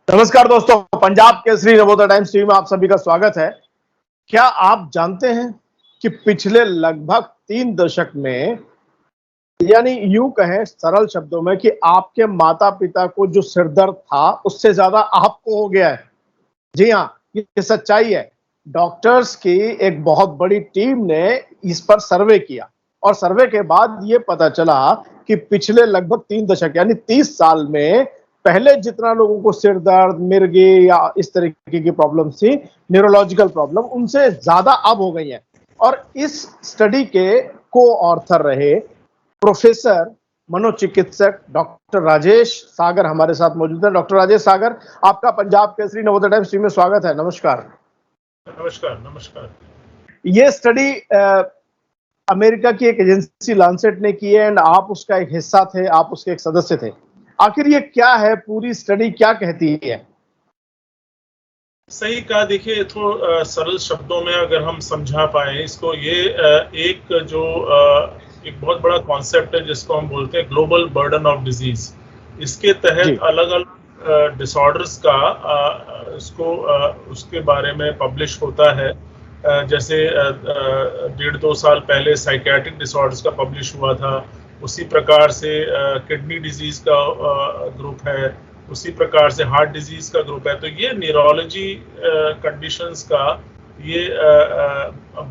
नमस्कार दोस्तों, Punjab Kesari Navodaya times TV में आप सभी का स्वागत है। क्या आप जानते हैं कि पिछले लगभग 3 दशक में, यानी यूं कहें सरल शब्दों में, कि आपके माता पिता को जो सिरदर्द था उससे ज्यादा आपको हो गया है। जी हाँ, ये सच्चाई है। डॉक्टर्स की एक बहुत बड़ी टीम ने इस पर सर्वे किया और सर्वे के बाद ये पता चला कि पिछले लगभग 3 दशक यानी 30 साल में पहले जितना लोगों को सिर दर्द, मिर्गी या इस तरीके की प्रॉब्लम थी, न्यूरोलॉजिकल प्रॉब्लम, उनसे ज्यादा अब हो गई है। और इस स्टडी के को ऑर्थर रहे प्रोफेसर मनोचिकित्सक डॉक्टर राजेश सागर हमारे साथ मौजूद है। डॉक्टर राजेश सागर, आपका पंजाब केसरी नवोदय टाइम्स टीवी में स्वागत है। नमस्कार। नमस्कार। नमस्कार। ये स्टडी अमेरिका की एक एजेंसी लैंसेट ने की है एंड आप उसका एक हिस्सा थे, आप उसके एक सदस्य थे। आखिर ये क्या है, पूरी स्टडी क्या कहती है? सही कहा। देखिए, थोड़ा सरल शब्दों में अगर हम समझा पाए इसको, ये एक जो एक बहुत बड़ा कॉन्सेप्ट है जिसको हम बोलते हैं ग्लोबल बर्डन ऑफ डिजीज। इसके तहत अलग अलग डिसऑर्डर्स का उसके बारे में पब्लिश होता है। जैसे 1.5-2 साल पहले साइकियाट्रिक डिसऑर्डर्स का पब्लिश हुआ था। उसी प्रकार से किडनी डिजीज का ग्रुप है, उसी प्रकार से हार्ट डिजीज का ग्रुप है। तो ये न्यूरोलॉजी कंडीशंस का ये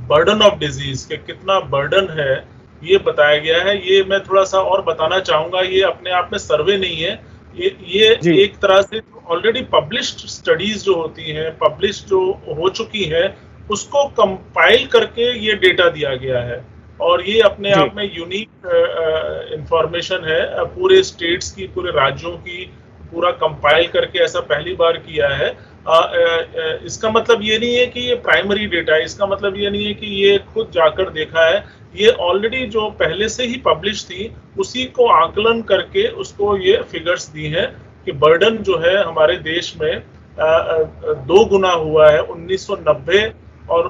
बर्डन ऑफ डिजीज के कितना बर्डन है ये बताया गया है। ये मैं थोड़ा सा और बताना चाहूँगा, ये अपने आप में सर्वे नहीं है, ये एक तरह से ऑलरेडी पब्लिश्ड स्टडीज जो होती हैं, पब्लिश जो हो चुकी है, उसको कंपाइल करके ये डेटा दिया गया है। और ये अपने आप में यूनिक इंफॉर्मेशन है, पूरे स्टेट्स की, पूरे राज्यों की पूरा कंपाइल करके ऐसा पहली बार किया है। इसका मतलब ये नहीं है कि ये प्राइमरी डेटा है, इसका मतलब ये नहीं है कि ये खुद जाकर देखा है। ये ऑलरेडी जो पहले से ही पब्लिश थी उसी को आकलन करके उसको ये फिगर्स दी हैं कि बर्डन जो है हमारे देश में 2 गुना हुआ है 1990 और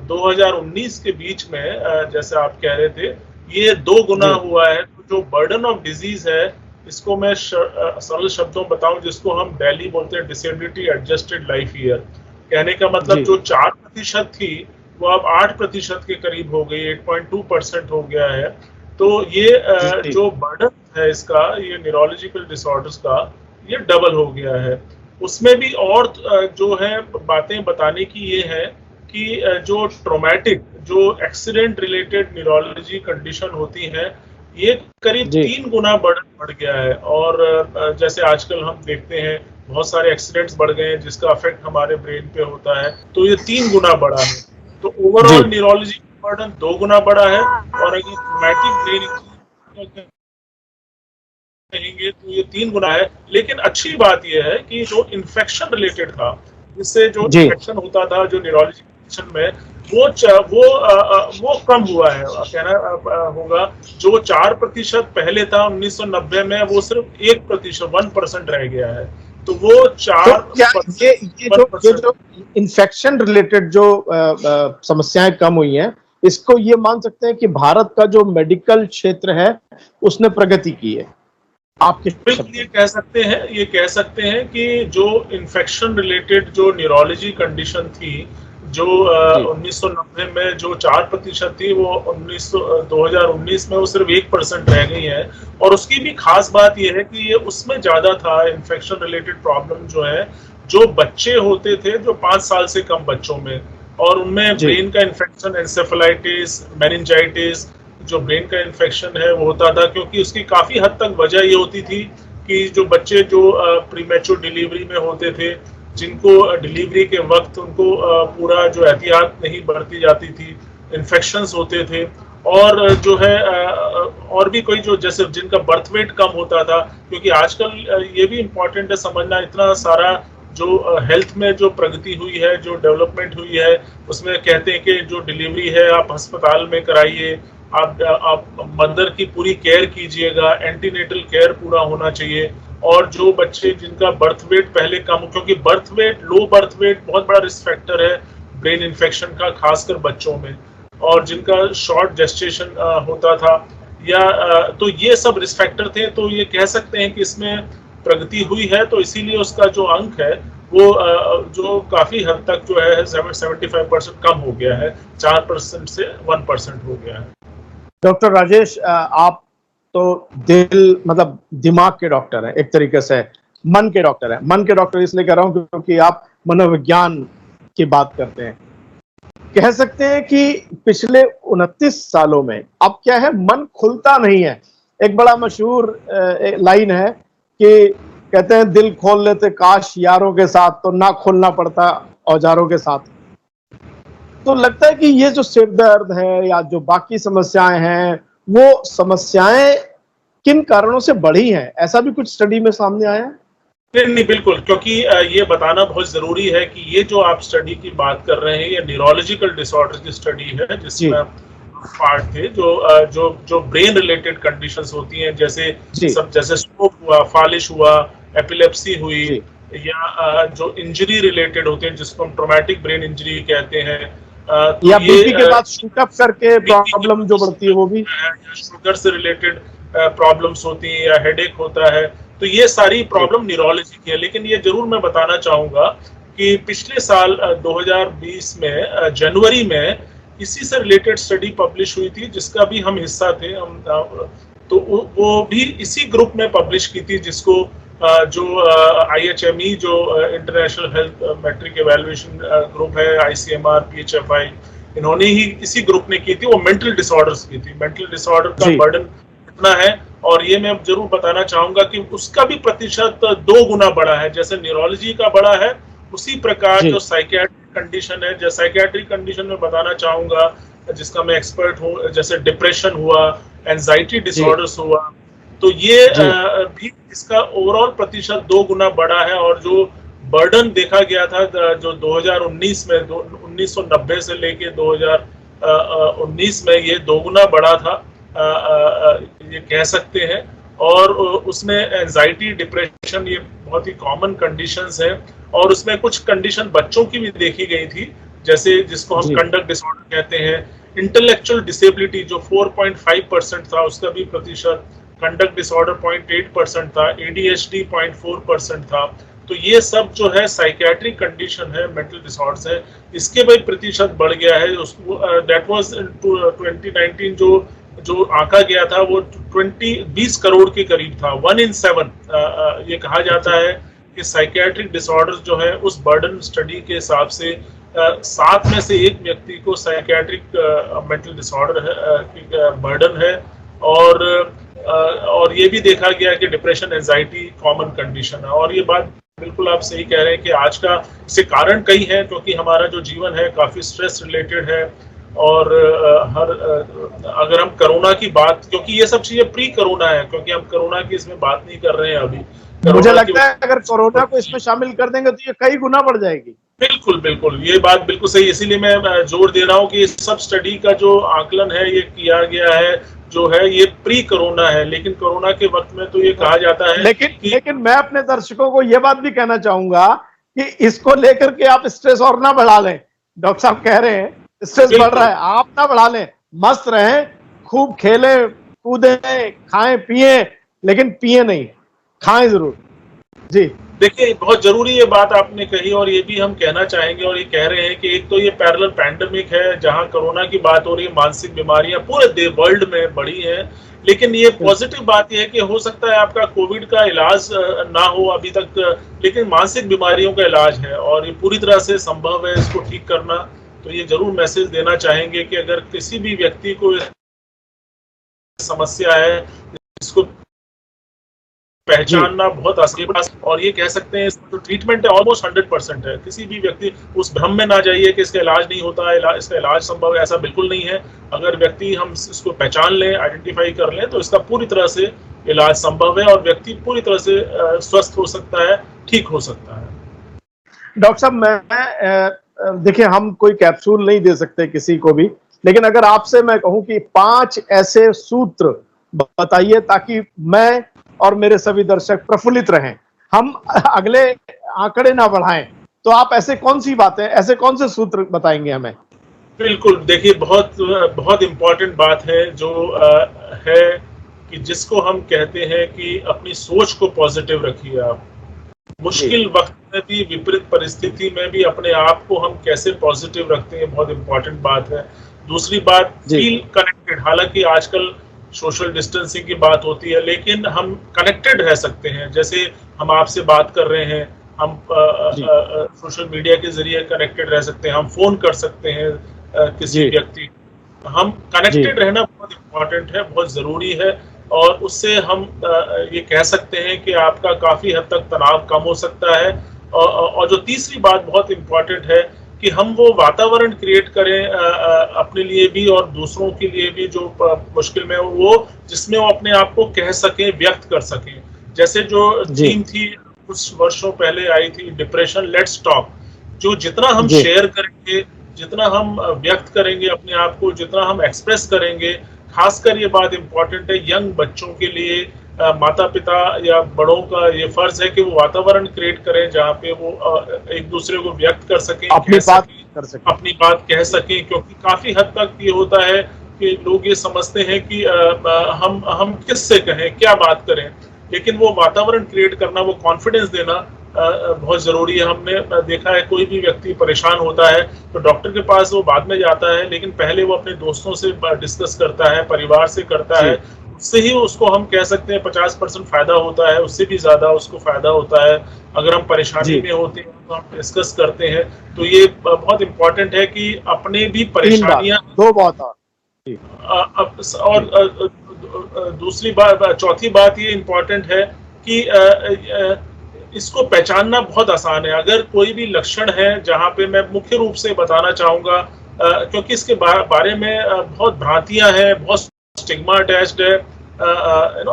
2019 के बीच में। जैसे आप कह रहे थे, ये 2 गुना हुआ है। तो जो बर्डन ऑफ डिजीज है, इसको मैं सरल शब्दों बताऊं, जिसको हम दिल्ली बोलते हैं डिसेबिलिटी एडजस्टेड लाइफ ईयर। कहने का मतलब जो 4% थी वो अब 8% के करीब हो गई, 8.2% हो गया है। तो ये जो बर्डन है इसका, ये न्यूरोलॉजिकल डिसऑर्डर्स का, ये डबल हो गया है। उसमें भी और जो है बातें बताने की ये है कि जो ट्रॉमेटिक, जो एक्सीडेंट रिलेटेड न्यूरोलॉजी कंडीशन होती है, ये करीब 3 गुना बढ़ गया है। और जैसे आजकल हम देखते हैं बहुत सारे एक्सीडेंट्स बढ़ गए हैं जिसका इफेक्ट हमारे ब्रेन पे होता है, तो ये 3 गुना बढ़ा है। तो ओवरऑल न्यूरोलॉजी बर्डन 2 गुना बढ़ा है। और अगर ट्रॉमेटिक ब्रेन कहेंगे तो ये 3 गुना है। लेकिन अच्छी बात यह है कि जो इन्फेक्शन रिलेटेड था, जिससे जो इन्फेक्शन होता था जो न्यूरोलॉजी में, वो कम हुआ है। कहना होगा जो 4% पहले था 1990 में, वो सिर्फ 1%, 1% रह गया है। तो वो 4% जो इन्फेक्शन रिलेटेड जो समस्याएं कम हुई हैं, इसको ये मान सकते हैं कि भारत का जो मेडिकल क्षेत्र है उसने प्रगति की है। आपके ये कह सकते हैं कि जो इन्फेक्शन रिलेटेड जो न्यूरोलॉजी कंडीशन थी, जो 1990 में जो 4% थी, वो 2019 में वो सिर्फ 1% रह गई है। और उसकी भी खास बात यह है कि ये उसमें ज्यादा था इन्फेक्शन रिलेटेड प्रॉब्लम जो है, जो बच्चे होते थे, जो 5 साल से कम बच्चों में, और उनमें ब्रेन का इन्फेक्शन, एंसेफेलाइटिस, मेनिंजाइटिस, जो ब्रेन का इन्फेक्शन है वो होता था। क्योंकि उसकी काफी हद तक वजह ये होती थी कि जो बच्चे जो प्रीमेच्योर डिलीवरी में होते थे, जिनको डिलीवरी के वक्त उनको पूरा जो एहतियात नहीं बरती जाती थी, इन्फेक्शंस होते थे। और जो है और भी कोई जो, जैसे जिनका बर्थ वेट कम होता था, क्योंकि आजकल ये भी इम्पोर्टेंट है समझना, इतना सारा जो हेल्थ में जो प्रगति हुई है, जो डेवलपमेंट हुई है, उसमें कहते हैं कि जो डिलीवरी है आप अस्पताल में कराइए, आप मदर की पूरी केयर कीजिएगा, एंटीनेटल केयर पूरा होना चाहिए। और जो बच्चे जिनका बर्थ वेट पहले कम, क्योंकि लो बर्थ वेट बहुत बड़ा रिस्क फैक्टर है ब्रेन इन्फेक्शन का, खासकर बच्चों में, और जिनका शॉर्ट जेस्टेशन होता था, या तो ये सब रिस्क फैक्टर थे। तो ये कह सकते हैं कि इसमें प्रगति हुई है, तो इसीलिए उसका जो अंक है वो जो काफी हद तक जो है 75% कम हो गया है, 4% से 1% हो गया है। डॉक्टर राजेश, आप तो दिल मतलब दिमाग के डॉक्टर हैं, एक तरीके से मन के डॉक्टर हैं। मन के डॉक्टर इसलिए कह रहा हूं क्योंकि आप मनोविज्ञान की बात करते हैं। कह सकते हैं कि पिछले 29 सालों में अब क्या है, मन खुलता नहीं है। एक बड़ा मशहूर लाइन है कि कहते हैं दिल खोल लेते काश यारों के साथ, तो ना खोलना पड़ता औजारों के साथ। तो लगता है कि ये जो सिर दर्द है या जो बाकी समस्याएं हैं, वो समस्याएं किन कारणों से बढ़ी हैं, ऐसा भी कुछ स्टडी में सामने आया है? नहीं, बिल्कुल, क्योंकि ये बताना बहुत जरूरी है कि ये जो आप स्टडी की बात कर रहे हैं, ये न्यूरोलॉजिकल डिसऑर्डर की स्टडी है, जिसमें पार्ट थे जो ब्रेन रिलेटेड कंडीशंस होती हैं, जैसे स्ट्रोक हुआ, फालिश हुआ, एपिलेप्सी हुई, या जो इंजरी रिलेटेड होते हैं जिसको हम ट्रॉमेटिक ब्रेन इंजरी कहते हैं, तो या बीपी के बाद शूट अप करके प्रॉब्लम जो बढ़ती है वो भी, शुगर से रिलेटेड प्रॉब्लम्स होती हैं, या हेडेक होता है, तो ये सारी प्रॉब्लम न्यूरोलॉजी की है। लेकिन ये जरूर मैं बताना चाहूंगा कि पिछले साल 2020 में जनवरी में इसी से रिलेटेड स्टडी पब्लिश हुई थी, जिसका भी हम हिस्सा थे। तो वो भी इसी ग्रुप में पब्लिश की थी, जिसको जो IHME जो international health metric evaluation group है, ICMR, PHFI, इन्होंने ही इसी ग्रुप ने की थी। वो मेंटल डिसऑर्डर्स की थी। मेंटल डिसऑर्डर का बर्डन कितना है, और ये मैं जरूर बताना चाहूंगा कि उसका भी प्रतिशत 2 गुना बढ़ा है। जैसे न्यूरोलॉजी का बढ़ा है, उसी प्रकार जो साइकियाट्रिक कंडीशन है, जैसे साइकियाट्रिक कंडीशन में बताना चाहूंगा जिसका मैं एक्सपर्ट हूँ, जैसे डिप्रेशन हुआ, एंजाइटी डिसऑर्डर्स हुआ, तो ये भी इसका ओवरऑल प्रतिशत 2 गुना बढ़ा है। और जो बर्डन देखा गया था जो 2019 में 1990 से लेके 2019 में, ये 2 गुना बढ़ा था, ये कह सकते हैं। और उसमें एंजाइटी, डिप्रेशन, ये बहुत ही कॉमन कंडीशंस हैं। और उसमें कुछ कंडीशन बच्चों की भी देखी गई थी, जैसे जिसको हम कंडक्ट डिसऑर्डर कहते हैं। इंटेलेक्चुअल डिसेबिलिटी जो 4.5% था, उसका भी प्रतिशत, कंडक्ट डिसऑर्डर 0.8% था, ADHD 0.4% था। तो ये सब जो है साइकियाट्रिक कंडीशन है, मेंटल डिसऑर्डर्स है, इसके भी प्रतिशत बढ़ गया है। उसको दैट वाज इन 2019 जो आंका गया था वो 20 करोड़ के करीब था, 1 in 7। ये कहा जाता है कि साइकियाट्रिक डिसऑर्डर्स जो है उस बर्डन स्टडी के हिसाब से 7 में से 1 व्यक्ति को साइकियाट्रिक मेंटल डिसऑर्डर बर्डन है। और ये भी देखा गया कि डिप्रेशन, एंजाइटी कॉमन कंडीशन है। और ये बात बिल्कुल आप सही कह रहे हैं कि आज का इससे कारण कई है, क्योंकि हमारा जो जीवन है काफी स्ट्रेस रिलेटेड है। और अगर हम कोरोना की बात, क्योंकि ये सब चीजें प्री कोरोना है, क्योंकि हम कोरोना की इसमें बात नहीं कर रहे हैं अभी। मुझे लगता है अगर कोरोना को इसमें शामिल कर देंगे तो ये कई गुना बढ़ जाएगी। बिल्कुल बिल्कुल, ये बात बिल्कुल सही। इसीलिए मैं जोर दे रहा हूँ कि इस सब स्टडी का जो आकलन है ये किया गया है, जो है ये प्री कोरोना है। लेकिन कोरोना के वक्त में तो ये कहा जाता है लेकिन मैं अपने दर्शकों को ये बात भी कहना चाहूंगा कि इसको लेकर के आप स्ट्रेस और ना बढ़ा लें। डॉक्टर साहब कह रहे हैं स्ट्रेस बढ़ रहा है, आप ना बढ़ा लें, मस्त रहें, खूब खेलें कूदें, खाएं पिए, लेकिन पिए नहीं, खाएं जरूर। जी देखिए, बहुत जरूरी ये बात आपने कही, और ये भी हम कहना चाहेंगे और ये कह रहे हैं कि एक तो ये पैरेलल पैंडेमिक है, जहां कोरोना की बात हो रही है, मानसिक बीमारियां पूरे वर्ल्ड में बढ़ी हैं। लेकिन ये पॉजिटिव बात ये है कि हो सकता है आपका कोविड का इलाज ना हो अभी तक, लेकिन मानसिक बीमारियों का इलाज है और ये पूरी तरह से संभव है इसको ठीक करना। तो ये जरूर मैसेज देना चाहेंगे कि अगर किसी भी व्यक्ति को समस्या है, इसको पहचानना बहुत आसान है। और ये कह सकते हैं इसका जो ट्रीटमेंट है ऑलमोस्ट 100% है। किसी भी व्यक्ति उस भ्रम में ना जाइए कि इसका इलाज नहीं होता है, इसका इलाज संभव है, ऐसा बिल्कुल नहीं है। अगर व्यक्ति हम इसको पहचान लें, आइडेंटिफाई कर लें, तो इसका पूरी तरह से इलाज संभव है और व्यक्ति पूरी तरह से स्वस्थ हो सकता है, ठीक हो सकता है। डॉक्टर साहब, मैं देखिए, हम कोई कैप्सूल नहीं दे सकते किसी को भी, लेकिन अगर आपसे मैं कहूं कि 5 ऐसे सूत्र बताइए ताकि मैं और मेरे सभी दर्शक प्रफुल्लित रहें, हम अगले आंकड़े ना बढ़ाएं, तो आप ऐसे कौन सी बातें, ऐसे कौन से सूत्र बताएंगे हमें? बिल्कुल, देखिए, बहुत बहुत इम्पोर्टेंट बात है जो है कि जिसको हम कहते हैं कि अपनी सोच को पॉजिटिव रखिए आप। मुश्किल वक्त में भी, विपरीत परिस्थिति में भी अपने आप को हम कैसे पॉजिटिव रखते हैं, बहुत इंपॉर्टेंट बात है। दूसरी बात, फील कनेक्टेड। हालांकि आजकल सोशल डिस्टेंसिंग की बात होती है, लेकिन हम कनेक्टेड रह सकते हैं। जैसे हम आपसे बात कर रहे हैं, हम सोशल मीडिया के जरिए कनेक्टेड रह सकते हैं, हम फोन कर सकते हैं किसी व्यक्ति। हम कनेक्टेड रहना बहुत इम्पोर्टेंट है, बहुत जरूरी है। और उससे हम ये कह सकते हैं कि आपका काफी हद तक तनाव कम हो सकता है। और जो तीसरी बात बहुत इम्पोर्टेंट है कि हम वो वातावरण क्रिएट करें अपने लिए भी और दूसरों के लिए भी जो मुश्किल में वो, जिसमें वो अपने आप को कह सकें, व्यक्त कर सकें। जैसे जो थीम थी कुछ वर्षों पहले आई थी, डिप्रेशन लेट्स टॉक। जो जितना हम शेयर करेंगे, जितना हम व्यक्त करेंगे अपने आप को, जितना हम एक्सप्रेस करेंगे, खासकर ये बात इम्पोर्टेंट है यंग बच्चों के लिए, माता पिता या बड़ों का ये फर्ज है कि वो वातावरण क्रिएट करें जहाँ पे वो एक दूसरे को व्यक्त कर सकें, अपनी बात कह सकें। क्योंकि काफी हद तक ये होता है कि लोग ये समझते हैं कि हम किससे कहें, क्या बात करें, लेकिन वो वातावरण क्रिएट करना, वो कॉन्फिडेंस देना बहुत जरूरी है। हमने देखा है कोई भी व्यक्ति परेशान होता है तो डॉक्टर के पास वो बाद में जाता है, लेकिन पहले वो अपने दोस्तों से डिस्कस करता है, परिवार से करता है। उससे ही उसको हम कह सकते हैं 50% फायदा होता है, उससे भी ज्यादा उसको फायदा होता है। अगर हम परेशानी में होते हैं तो हम डिस्कस करते हैं। तो ये बहुत इंपॉर्टेंट है कि अपने भी परेशानियां, दो बात और दूसरी बात, चौथी बात ये इम्पोर्टेंट है कि इसको पहचानना बहुत आसान है। अगर कोई भी लक्षण है, जहाँ पे मैं मुख्य रूप से बताना चाहूंगा, क्योंकि इसके बारे में बहुत भ्रांतियां हैं, बहुत स्टिग्मा अटैच्ड है,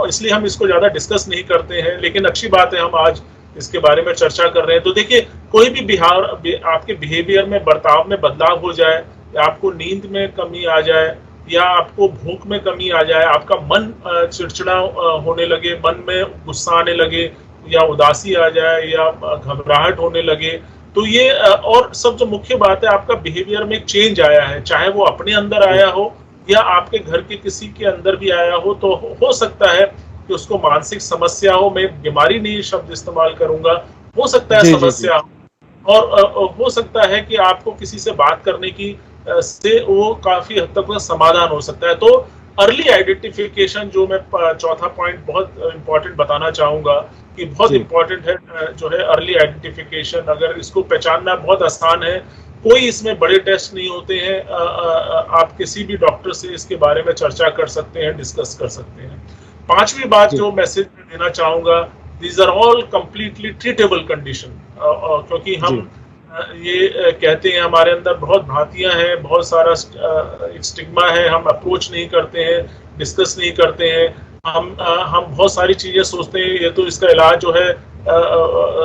इसलिए हम इसको ज्यादा डिस्कस नहीं करते हैं। लेकिन अच्छी बात है हम आज इसके बारे में चर्चा कर रहे हैं। तो देखिए, कोई भी आपके बिहेवियर में, बर्ताव में बदलाव हो जाए, या आपको नींद में कमी आ जाए, या आपको भूख में कमी आ जाए, आपका मन चिड़चिड़ा होने लगे, मन में गुस्सा आने लगे, या उदासी आ जाए, या घबराहट होने लगे, तो ये और सब जो मुख्य बात है, आपका बिहेवियर में चेंज आया है, चाहे वो अपने अंदर आया हो या आपके घर के किसी के अंदर भी आया हो, तो हो सकता है कि उसको मानसिक समस्या हो। मैं बीमारी नहीं शब्द इस्तेमाल करूंगा, हो सकता है समस्या हो। और हो सकता है कि आपको किसी से बात करने की से वो काफी हद तक समाधान हो सकता है। तो अर्ली आइडेंटिफिकेशन, जो मैं चौथा पॉइंट बहुत इंपॉर्टेंट बताना चाहूंगा कि बहुत इंपॉर्टेंट है, जो है अर्ली आइडेंटिफिकेशन। अगर इसको पहचानना बहुत आसान है, कोई इसमें बड़े टेस्ट नहीं होते हैं। आप किसी भी डॉक्टर से इसके बारे में चर्चा कर सकते हैं, डिस्कस कर सकते हैं। पांचवी बात जो मैसेज में देना चाहूंगा, these are all completely treatable condition. क्योंकि हम ये कहते हैं हमारे अंदर बहुत भ्रांतियां हैं, बहुत सारा स्टिग्मा है, हम अप्रोच नहीं करते हैं, डिस्कस नहीं करते हैं। हम बहुत सारी चीजें सोचते हैं ये तो इसका इलाज जो है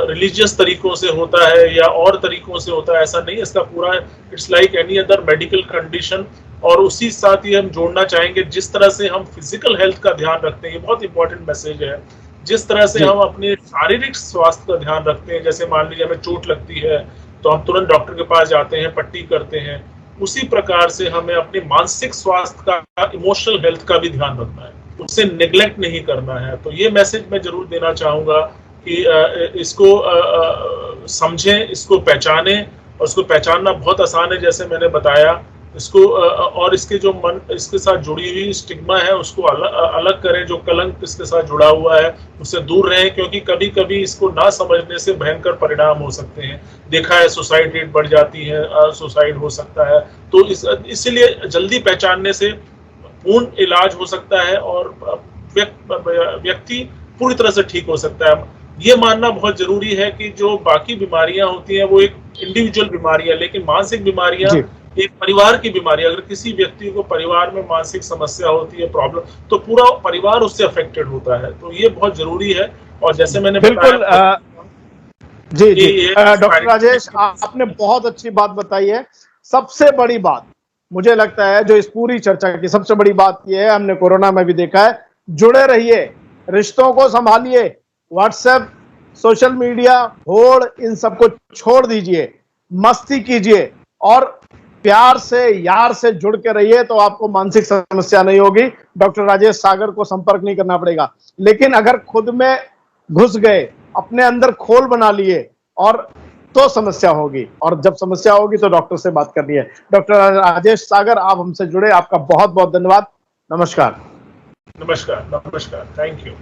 रिलीजियस तरीकों से होता है या और तरीकों से होता है। ऐसा नहीं, इसका पूरा it's like any other medical condition. और उसी साथ ही हम जोड़ना चाहेंगे, जिस तरह से हम फिजिकल हेल्थ का ध्यान रखते हैं, ये बहुत इंपॉर्टेंट मैसेज है। जिस तरह से हम अपने शारीरिक स्वास्थ्य का ध्यान रखते हैं, जैसे मान लीजिए हमें चोट लगती है तो हम तुरंत डॉक्टर के पास जाते हैं, पट्टी करते हैं, उसी प्रकार से हमें अपने मानसिक स्वास्थ्य का, इमोशनल हेल्थ का भी ध्यान रखना है, उससे निगलेक्ट नहीं करना है। तो ये मैसेज मैं जरूर देना चाहूंगा कि इसको समझें, इसको पहचानें। और इसको पहचानना बहुत आसान है, जैसे मैंने बताया। इसको और इसके जो मन, इसके साथ जुड़ी हुई स्टिग्मा है, उसको अलग करें। जो कलंक इसके साथ जुड़ा हुआ है उससे दूर रहें, क्योंकि कभी कभी इसको ना समझने से भयंकर परिणाम हो सकते हैं। देखा है, सुसाइड रेट बढ़ जाती है, सुसाइड हो सकता है। तो इसलिए जल्दी पहचानने से पूर्ण इलाज हो सकता है और व्यक्ति पूरी तरह से ठीक हो सकता है। ये मानना बहुत जरूरी है कि जो बाकी बीमारियां होती हैं वो एक इंडिविजुअल बीमारी है, लेकिन मानसिक बीमारियां एक परिवार की बीमारी। अगर किसी व्यक्ति को परिवार में मानसिक समस्या होती है, प्रॉब्लम, तो पूरा परिवार उससे अफेक्टेड होता है। तो ये बहुत जरूरी है। और जैसे मैंने बताया, जी डॉक्टर राजेश, आपने बहुत अच्छी बात बताई है। सबसे बड़ी बात मुझे लगता है, जो इस पूरी चर्चा की सबसे बड़ी बात यह है, हमने कोरोना में भी देखा है, जुड़े रहिए, रिश्तों को संभालिए, व्हाट्सएप, सोशल मीडिया, होड़, इन सबको छोड़ दीजिए, मस्ती कीजिए और प्यार से, यार से जुड़ के रहिए तो आपको मानसिक समस्या नहीं होगी। डॉक्टर राजेश सागर को संपर्क नहीं करना पड़ेगा। लेकिन अगर खुद में घुस गए, अपने अंदर खोल बना लिए, और तो समस्या होगी, और जब समस्या होगी तो डॉक्टर से बात करनी है। डॉक्टर राजेश सागर, आप हमसे जुड़े, आपका बहुत बहुत धन्यवाद। नमस्कार। नमस्कार, नमस्कार, थैंक यू।